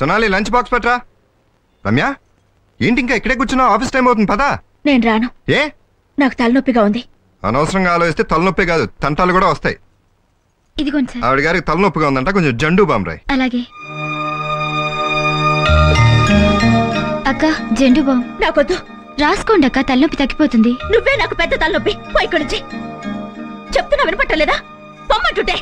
Sonali lunch box పట్రా. రమ్య ఏంటి ఇంకా ఇక్కడే కూర్చున్నావు? ఆఫీస్ టైం అవుతుంది, పదా. నేను రాను. ఏ? నాకు తలనొప్పిగా ఉంది. అనవసరంగా ఆలోచిస్తే తలనొప్పి కాదు, తంటాలు కూడా వస్తాయి. ఇదిగోండి సార్. ఆవిడ గారికి తలనొప్పిగా ఉందంట, కొంచెం జండు బామ్ రాయ్. అలాగే. అక్క జండు బామ్ నాకొద్దు. రాసుకోండి అక్క, తలనొప్పి తగ్గిపోతుంది. నువ్వే నాకు పెద్ద తలనొప్పి. పోయి ఇక్కడి నుంచి. చెప్తున్నా వినపట్టలేదా? పొమ్మంటుంటే.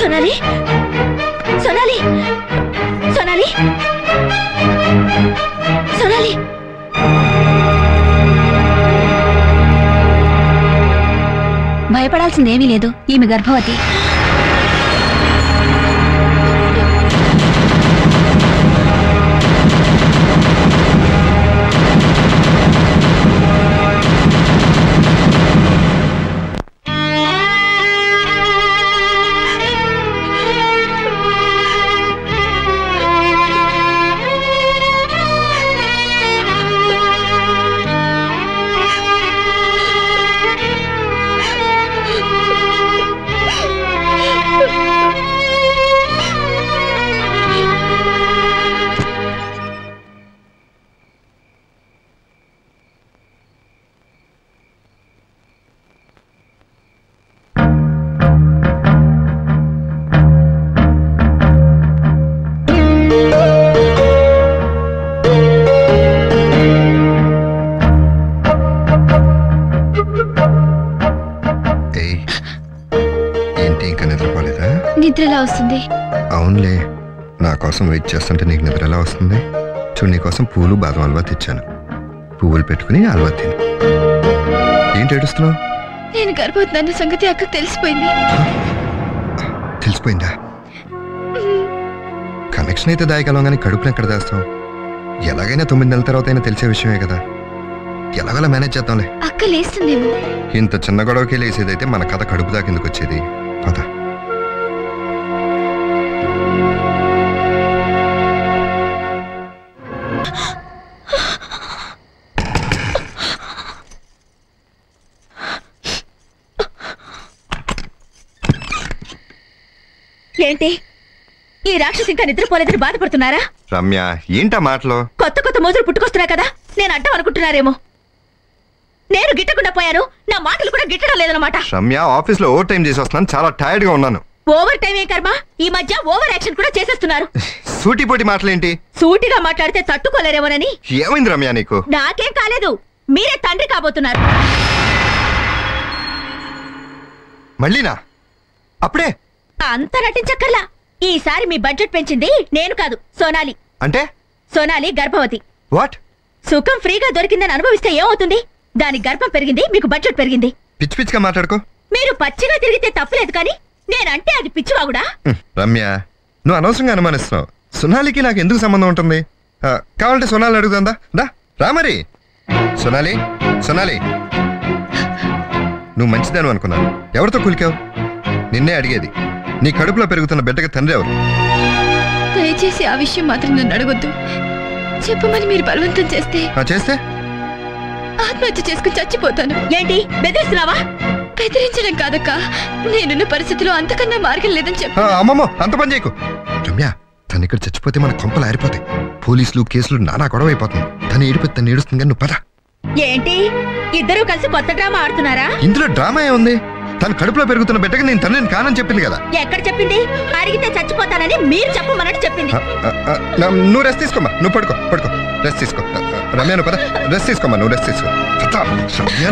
సోనాలి, సోనాలి, సోనాలి, సోనాలి. భయపడాల్సిందేమీ లేదు, ఈమె గర్భవతి. నిద్రలా వస్తుంది. అవునులే, నా కోసం వెయిట్ చేస్తుంటే నీకు నిద్ర ఎలా వస్తుంది? చూడు, నీ కోసం పూలు బాదం హల్వా తెచ్చాను. పువ్వులు పెట్టుకుని హల్వా తిను. ఏంటి ఏడుస్తున్నావు? నేను గర్భవతి సంగతి అక్కకు తెలిసిపోయింది. తెలిసిపోయిందా? కనెక్షన్ అయితే దాయగలం, కానీ కడుపుని ఎక్కడ దాస్తాం? ఎలాగైనా 9 నెలల తర్వాత అయినా తెలిసే విషయమే కదా. ఎలాగలా మేనేజ్ చేద్దాంలే. అక్క లేస్తుందేమో. ఇంత చిన్న గొడవకి లేసేదైతే మన కథ కడుపు దాకిందుకు వచ్చేది. పద. ఏంటి ఈ రాక్షసి ఇంకా నిద్రపోలేదని బాధపడుతున్నారా? రమ్య, ఏంటా మాటలు? కొత్త కొత్త మోజులు పుట్టుకొస్తున్నా కదా, నేను అడ్డం అనుకుంటున్నారేమో. నేను గిట్టకుండా పోయాను, నా మాటలు కూడా గిట్టడం లేదన్నమాట. రమ్య, ఆఫీస్ లో ఓవర్ టైం చేసి వస్తున్నాను, చాలా టైర్డ్ గా ఉన్నాను. ఓవర్ టైం ఏ కర్మ, ఈ మధ్య ఓవర్ యాక్షన్ కూడా చేసేస్తున్నారు. సూటిపోటి మాటలేంటి? సూటిగా మాట్లాడితే తట్టుకోలేరేమోనని. ఏమైంది రమ్య నీకు? నాకేం కాలేదు, మీరే తండ్రి కాబోతున్నారు. మళ్ళీనా? అప్పుడే? అంత నటించక్కర్లా. ఈసారి మీ బడ్జెట్ పెంచింది నేను కాదు, సోనాలి. అంటే? సోనాలి గర్భవతి. వాట్? సుఖం ఫ్రీగా దొరికిందని అనుభవిస్తే ఏమవుతుంది? దాని గర్భం పెరిగింది, మీకు బడ్జెట్ పెరిగింది. పిచ్చి పిచ్చిగా మాట్లాడుకో. మీరు పచ్చిగా తిరిగితే తప్పులేదు, కానీ నేనంటే అది పిచ్చివాగుడా? రమ్య, నువ్వు అనవసరంగా అనుమానిస్తున్నావు. సోనాలికి నాకు ఎందుకు సంబంధం ఉంటుంది? కావాలంటే సోనాలి అడుగుతుందా? రా మరి. సోనాలి, సోనాలి, నువ్వు మంచిదాను అనుకున్నాను. ఎవరితో కులికావు? నిన్నే అడిగేది. నీ కడుపులో పెరుగుతున్న బిడ్డకి తండ్రి ఎవరు? దయచేసి ఆ విషయం మాత్రం నన్ను అడగొద్దు. చెప్పమని మీరు బలవంతం చేస్తే ఆత్మహత్య చేసుకుని చచ్చిపోతాను. ఏంటి బెదిరిస్తున్నావా? బెదిరించడం కాదక్క, నేనున్న పరిస్థితిలో అంతకన్నా మార్గం లేదని చెప్పు. అమ్మమ్మో, అంత పని చేయకు. రమ్య, తను ఇక్కడ చచ్చిపోతే మన కొంపలు ఆరిపోతాయి. పోలీసులు కేసులు నానా గొడవ అయిపోతుంది. తను ఏడిపోతే తను ఏడుస్తుంది, కానీ నువ్వు పద. ఏంటి ఇద్దరు కలిసి కొత్త డ్రామా ఆడుతున్నారా? ఇందులో డ్రామా ఏముంది? తను కడుపులో పెరుగుతున్న బిడ్డకి నేను తండ్రిని కానని చెప్పింది కదా. ఎక్కడ చెప్పింది? అడిగితే చచ్చిపోతానని మీరు చెప్పమన్నట్టు చెప్పింది. నువ్వు రెస్ట్ తీసుకోమా, నువ్వు పడుకో, రెస్ట్ తీసుకో. రమ్య, నువ్వు పద, రెస్ట్ తీసుకోమా, నువ్వు రెస్ట్ తీసుకో.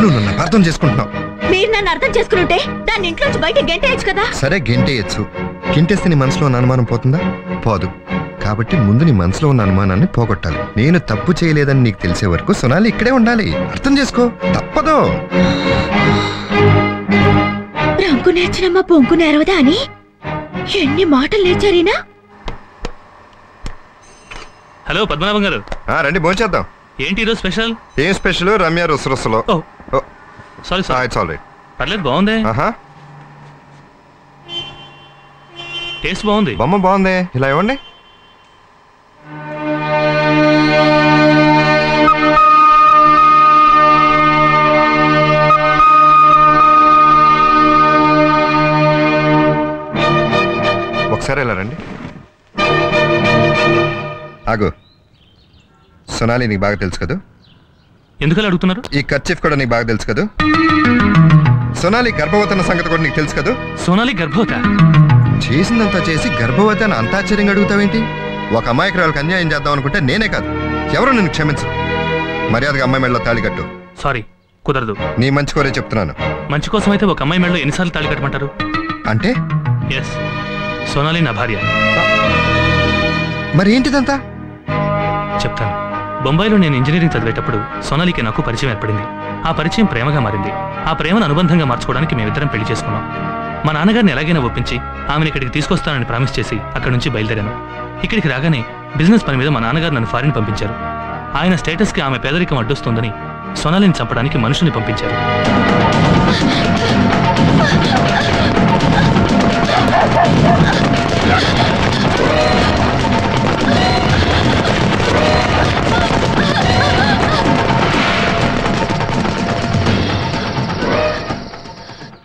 నువ్వు నన్ను అర్థం చేసుకుంటున్నావు. మీరు నన్ను అర్థం చేసుకుంటే దాన్ని ఇంట్లోంచి బయట గెంటేయచ్చు కదా. సరే, గెంటేయచ్చు. గెంటేస్తే నీ మనసులో ఉన్న అనుమానం పోతుందా? పోదు. కాబట్టి ముందు నీ మనసులో ఉన్న అనుమానాన్ని పోగొట్టాలి. నేను తప్పు చేయలేదని నీకు తెలిసే వరకు సోనాలి ఇక్కడే ఉండాలి. అర్థం చేసుకో, తప్పదు. రంకు నేర్చినమ్మా పొంకు నేరవదా అని ఎన్ని మాటలు నేర్చారీనా? హలో పద్మనాభం గారు. రండి, భోంచేద్దాం. ఏంటి ఈరోజు స్పెషల్? ఏం స్పెషల్? రమ్య రుసరుసలో. Sorry sir. It's all right. పర్లేదు, బాగుంది. టేస్ట్ బాగుంది. బొమ్మ బాగుంది. ఇలా ఇవ్వండి. ఒకసారి ఎలా రండి. ఆగు. సొనాలి నీకు బాగా తెలుసు కదా? ఎందుకలా అడుగుతున్నారు? ఈ కర్చీఫ్ కూడా నీకు బాగా తెలుసు కదా? సొనాలి గర్భవతి సంగతి కూడా నీకు తెలుసు కదా? సోనాలి గర్భవత? చేసిందంతా చేసి గర్భవతి అని అంత ఆశ్చర్యంగా అడుగుతావేంటి? ఒక అమ్మాయికి వాళ్ళకి అన్యాయం చేద్దాం అనుకుంటే నేనే కాదు ఎవరో నిన్ను క్షమించరు. మర్యాదగా అమ్మాయి మెడలో తాళి కట్టు. సారీ, కుదరదు. నీ మంచి కోరే చెప్తున్నాను. మంచి కోసం అయితే ఒక అమ్మాయి మెడలో ఎన్నిసార్లు తాళి కట్టమంటారు? అంటే ఎస్, సోనాలి నా భార్య. మరి ఏంటిదంతా? చెప్తాను. బొంబాయిలో నేను ఇంజనీరింగ్ చదివేటప్పుడు సోనాలికి నాకు పరిచయం ఏర్పడింది. ఆ పరిచయం ప్రేమగా మారింది. ఆ ప్రేమను అనుబంధంగా మార్చుకోవడానికి మేమిద్దరం పెళ్లి చేసుకున్నాం. మా నాన్నగారిని ఎలాగైనా ఒప్పించి ఆమెను ఇక్కడికి తీసుకొస్తానని ప్రామిస్ చేసి అక్కడి నుంచి బయలుదేరాను. ఇక్కడికి రాగానే బిజినెస్ పని మీద మా నాన్నగారు నన్ను ఫారిన్ పంపించారు. ఆయన స్టేటస్కి ఆమె పేదరికం అడ్డొస్తుందని సోనాలిని చంపడానికి మనుషుల్ని పంపించారు.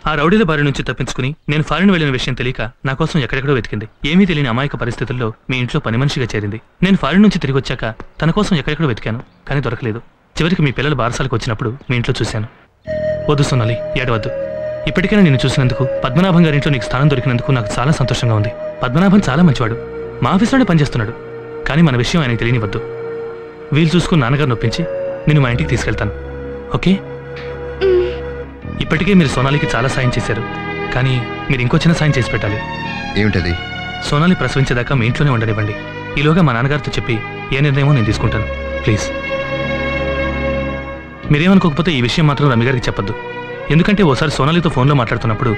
ఆ రౌడీల బారి నుంచి తప్పించుకుని నేను ఫారిన్ వెళ్లిన విషయం తెలియక నా కోసం ఎక్కడెక్కడో వెతికింది. ఏమీ తెలియని అమాయక పరిస్థితుల్లో మీ ఇంట్లో పని మనిషిగా చేరింది. నేను ఫారిన్ నుంచి తిరిగి వచ్చాక తన కోసం ఎక్కడెక్కడో వెతికాను, కానీ దొరకలేదు. చివరికి మీ పిల్లలు బారసాలకు వచ్చినప్పుడు మీ ఇంట్లో చూశాను. వద్దు సోనాలి, ఏడవద్దు. ఇప్పటికైనా నేను చూసినందుకు, పద్మనాభం గారి ఇంట్లో నీకు స్థానం దొరికినందుకు నాకు చాలా సంతోషంగా ఉంది. పద్మనాభం చాలా మంచివాడు, మా ఆఫీస్లోనే పనిచేస్తున్నాడు. కానీ మన విషయం ఆయనకి తెలియనివద్దు. వీలు చూసుకుని నాన్నగారు నొప్పించి నేను మా ఇంటికి తీసుకెళ్తాను, ఓకే? ఇప్పటికే మీరు సోనాలికి చాలా సాయం చేశారు, కానీ మీరు ఇంకో చిన్న సాయం చేసి పెట్టాలి. ఏమిటది? సోనాలి ప్రసవించేదాకా మీ ఇంట్లోనే ఉండనివ్వండి. ఈలోగా మా నాన్నగారితో చెప్పి ఏ నిర్ణయమో నేను తీసుకుంటాను, ప్లీజ్. మీరేమనుకోకపోతే ఈ విషయం మాత్రం రమ్య గారికి చెప్పొద్దు. ఎందుకంటే ఓసారి సోనాలితో ఫోన్లో మాట్లాడుతున్నప్పుడు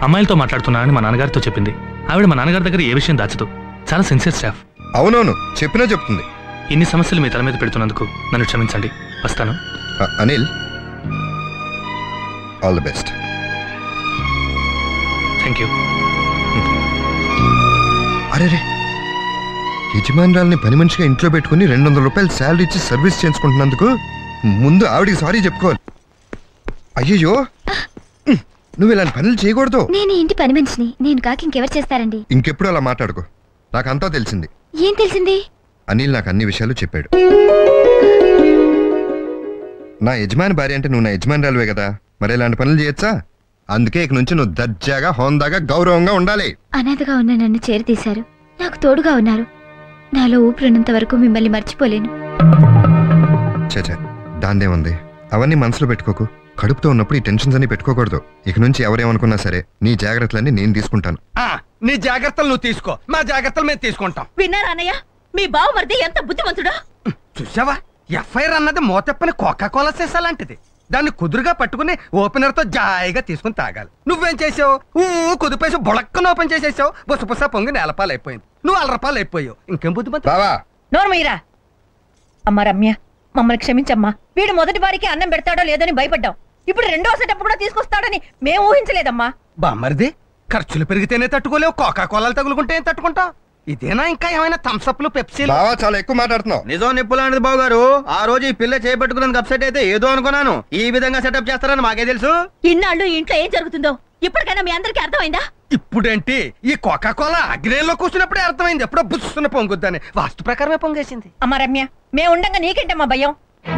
అమ్మాయిలతో మాట్లాడుతున్నానని మా నాన్నగారితో చెప్పింది. ఆవిడ మా నాన్నగారి దగ్గర ఏ విషయం దాచదు. చాలా సిన్సియర్ స్టాఫ్. అవునవును, చెప్పినా చెప్తుంది. ఇన్ని సమస్యలు మీ తల మీద పెడుతున్నందుకు నన్ను క్షమించండి. వస్తాను. Anil, all the best. Thank you. అరే రే, యజమానురాల్ని పని మనిషిగా ఇంట్లో పెట్టుకుని 200 రూపాయలు శాలరీ ఇచ్చి సర్వీస్ చేయించుకుంటున్నందుకు ముందు ఆవిడికి సారీ చెప్పుకోవాలి. అయ్యయ్యో, నువ్వు ఇలాంటి పనులు చేయకూడదు. నేను ఇంటి పని మనిషిని, నేను కాక ఇంకెవరు చేస్తారండి? ఇంకెప్పుడు అలా మాట్లాడుకో. నాకంతా తెలిసింది. ఏం తెలిసింది? అనిల్ నాకు అన్ని విషయాలు చెప్పాడు. నా యజమాని భార్య అంటే నువ్వు నా యజమానురాలువే కదా, మరి ఇలాంటి పనులు చేయొచ్చా? అందుకే ఇక నుంచి నువ్వు దర్జాగా, హోందాగా, గౌరవంగా ఉండాలి. అనాథగా ఉన్న నన్ను చేరతీశారు, నాకు తోడుగా ఉన్నారు. నాలో ఊపిరినంత వరకు మిమ్మల్ని మర్చిపోలేను. చచా, దాందేముంది? అవన్నీ మనసులో పెట్టుకోకు. కడుపుతో ఉన్నప్పుడు ఈ టెన్షన్స్ అన్ని పెట్టుకోకూడదు. ఇక నుంచి ఎవరేమనుకున్నా సరే నీ జాగ్రత్తలన్నీ నేను తీసుకుంటాను. నీ జాగ్రత్తలు నువ్వు తీసుకో, మా జాగ్రత్తలు మేము తీసుకుంటాం. విన్నారా అన్నయ్య? మీ బావమరిది ఎంత బుద్ధిమంతుడా! చూసావా, ఎఫ్ఐఆర్ అన్నది మోతెప్పని కోకాకోలా సీసాలాంటిది. దాన్ని కుదురుగా పట్టుకుని ఓపెనర్ తో జాయిగా తీసుకుని తాగాలి. నువ్వేం చేసావు? కుదిపేసి బొళక్కన ఓపెన్ చేసేసావు. బుసబుస పొంగి నేలపాలు అయిపోయింది. నువ్వు 1 రూపాయలు అయిపోయావు. ఇంకేం బుద్ధిమంతు? బావా, నోర్మయ్యరా. అమ్మ రమ్య, మమ్మల్ని క్షమించమ్మా. వీడు మొదటి వారికి అన్నం పెడతాడో లేదని భయపడ్డాం. ఇప్పుడు రెండో సెటప్ కూడా తీసుకొస్తాడని మేము ఊహించలేదమ్మా. బామ్మరిది, ఖర్చులు పెరిగితేనే తట్టుకోలేవు, కోకాకోలాలు తగులుకుంటే ఏం తట్టుకుంటావు? ఇదేనా ఇంకా ఏమైనా థమ్స్అప్లు, పెప్సీలు? బావా చాలా ఎక్కువ మాట్లాడుతున్నావు. నిజం నిప్పులాంటిది బాబు గారు. ఆ రోజు ఈ పిల్ల చేపట్టుకున్నందుకు అప్సెట్ అయితే ఏదో అనుకున్నాను. ఈ విధంగా సెటప్ చేస్తారని మాకే తెలుసు. ఇన్నాళ్ళు ఇంట్లో ఏం జరుగుతుందో ఇప్పటికైనా మీ అందరికీ అర్థమైందా? ఇప్పుడేంటి, ఈ కోకాకోలా అగ్నేయంలో కూర్చున్నప్పుడే అర్థమైంది. ఎప్పుడో బుస్సున పొంగుద్దని వాస్తు ప్రకారమే పొంగేసింది. అమ్మ రమ్య, మేము ఉండంగా నీకేంటమ్మా భయం?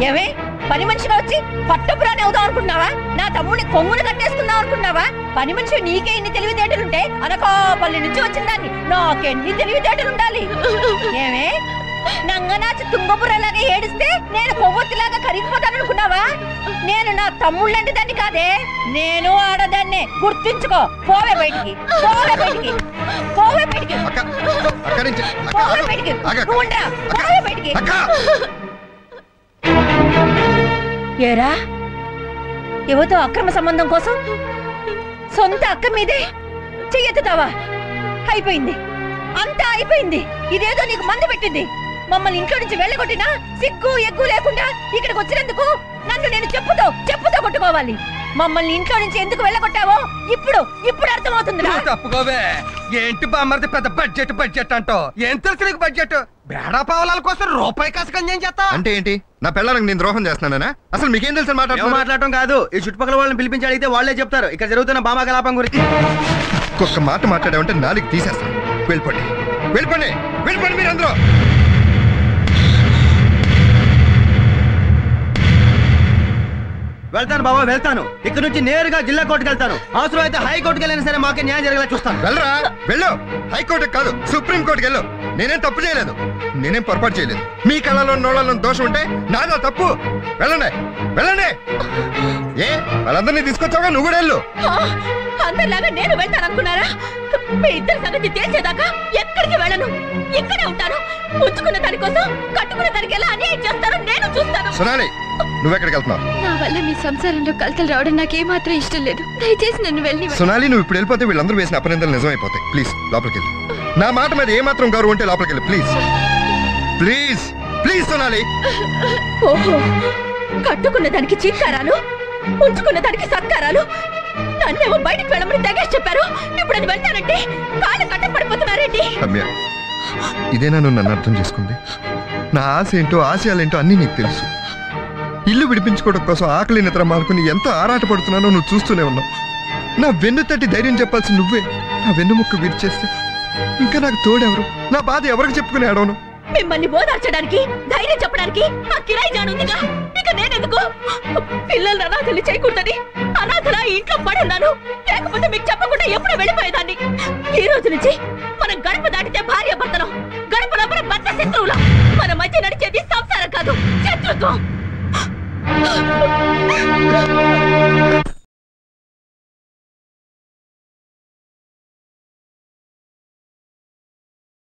ఏమే పని మనిషిగా వచ్చి పట్టపురాని అవుదాం అనుకుంటున్నావా? నా తమ్ముడిని కొంగును కట్టేసుకుందాం అనుకుంటున్నావా? పని మనిషి నీకే ఇన్ని తెలివితేటలుంటే అనకాపల్లి నుంచి వచ్చిందాన్ని నాకెన్ని తెలివితేటలుండాలి? ఏమే నంగనాచి తుంగపురలాగా ఏడిస్తే నేను కొవ్వొత్తిలాగా కరిగిపోతాననుకున్నావా? నేను నా తమ్ముళ్ళంటి దాన్ని కాదే, నేను ఆడదాన్నే. గుర్తుంచుకో. పోవే బయటికి, పోవే బయటికి, పోవే బయటికి, పోవే బయటికి. నువ్వు ఉండరా, పోవే బయటికి. ఏరా, యువతో అక్రమ సంబంధం కోసం సొంత అక్క మీదే చెయ్యెత్తుతావా? అయిపోయింది, అంతా అయిపోయింది. ఇదేదో నీకు మందు పెట్టింది. మమ్మల్ని ఇంట్లో నుంచి వెళ్ళగొట్టినా సిగ్గు ఎగ్గు లేకుండా ఇక్కడికి వచ్చినందుకు నన్ను నేను చెప్పుతో కొట్టుకోవాలి. మమ్మల్ని ఇంట్లో నుంచి ఎందుకు వెళ్ళగొట్టావో ఇప్పుడు అర్థమవుతుంది. తప్పుకోవే. ఏంటి బామ్మర్ది పెద్ద బడ్జెట్ అంటో? ఏం తెలుసు నీకు బడ్జెట్? బేడా పావలాల కోసం రూపాయి కాసుకొని ఏం చేస్తా అంటే ఏంటి? నా పిల్లలకు నేను ద్రోహం చేస్తున్నానా? అసలు మీకేం తెలుసు? మాట్లాడటం కాదు, ఈ చుట్టుపక్కల వాళ్ళని పిలిపించి అడిగితే వాళ్ళే చెప్తారు ఇక్కడ జరుగుతున్న బామా కలాపం గురించి. ఒక్క మాట మాట్లాడామంటే నాలుగు తీసేస్తాను. వెళ్ళిపోండి వెళ్ళిపోండి వెళ్ళిపోండి మీరు అందరూ. వెళ్తాను బాబా వెళ్తాను. ఇక్కడ నుంచి నేరుగా జిల్లా కోర్టుకు వెళ్తాను. అవసరం అయితే హైకోర్టుకి వెళ్ళినా సరే మాకే న్యాయం జరిగేలా చూస్తాను. వెళ్ళరా వెళ్ళు. హైకోర్టుకి కాదు సుప్రీం కోర్టుకి వెళ్ళు. నేనేం తప్పు చేయలేదు, నేనేం పొరపాటు చేయలేదు. మీ కళలో నోళ్ళలో దోషం ఉంటే నాదా తప్పు. వెళ్ళండి వెళ్ళండి. ఏ వాళ్ళందరినీ తీసుకొచ్చావుగా, నువ్వు కూడా వెళ్ళు. అందరిలాగా నేను వెళ్తాను అనుకున్నారా? మీ ఇద్దరి సంగతి తెలిసేదాకా ఎక్కడికి వెళ్ళను, ఇక్కడే ఉంటాను. ఉంచుకున్న దానికోసం కట్టుకున్న దానికి ఎలా అన్యాయం చేస్తారో నేను చూస్తాను. సొనాలి నువ్వెక్కడికి వెళ్తున్నావు? నా వల్ల మీ సంసారంలో కలతలు రావడం నాకేమాత్రం ఇష్టం లేదు. దయచేసి నన్ను వెళ్ళి. సొనాలి నువ్వు ఇప్పుడు వెళ్ళిపోతే వీళ్ళందరూ వేసిన అపనిందలు నిజమైపోతాయి. ప్లీజ్ లోపలికి వెళ్ళు. నా మాట మీద ఏమాత్రం గౌరవం ఉంటే లోపలికి వెళ్ళు. Please please please Sonali. ఓహో, కట్టుకున్న దానికి చీత్కారాలు, ఉంచుకున్న దానికి సత్కారాలు. నన్నేమో బయటకు వెళ్ళమని తెగేసి చెప్పారు. ఇప్పుడు అది వెళ్తానంటే కాళ్ళు కట్టపడిపోతున్నారేంటి? రమ్య, ఇదేనా నువ్వు నన్ను అర్థం చేసుకుంది? నా ఆశ ఏంటో ఆశయాలేంటో అన్నీ నీకు తెలుసు. ఇల్లు విడిపించుకోవడం కోసం ఆకలి నిద్ర మానుకుని ఎంత ఆరాట పడుతున్నానో నువ్వు చూస్తూనే ఉన్నావు. నా వెన్ను తట్టి ధైర్యం చెప్పాల్సి నువ్వే నా వెన్ను ముక్క విరిచేస్తే ఇంకా నాకు తోడెవరు? నా బాధ ఎవరికి చెప్పుకుని ఆడవను? మిమ్మల్ని ఓదార్చడానికి, ధైర్యం చెప్పడానికి ఆ కిరాయి జానుందిగా. ఇక నేనెందుకు? పిల్లలు అనాథలు చేయకూడదని అనాథలా ఇంట్లో పడున్నాను. లేకపోతే మీకు చెప్పకుండా ఎప్పుడు వెళ్ళిపోయేదాన్ని. ఈ రోజు నుంచి మనం గడప దాటితే భార్య భర్తలం, గడప లోపల భర్త శత్రువులం. మన మధ్య నడిచేది సంసారం కాదు, శత్రుత్వం.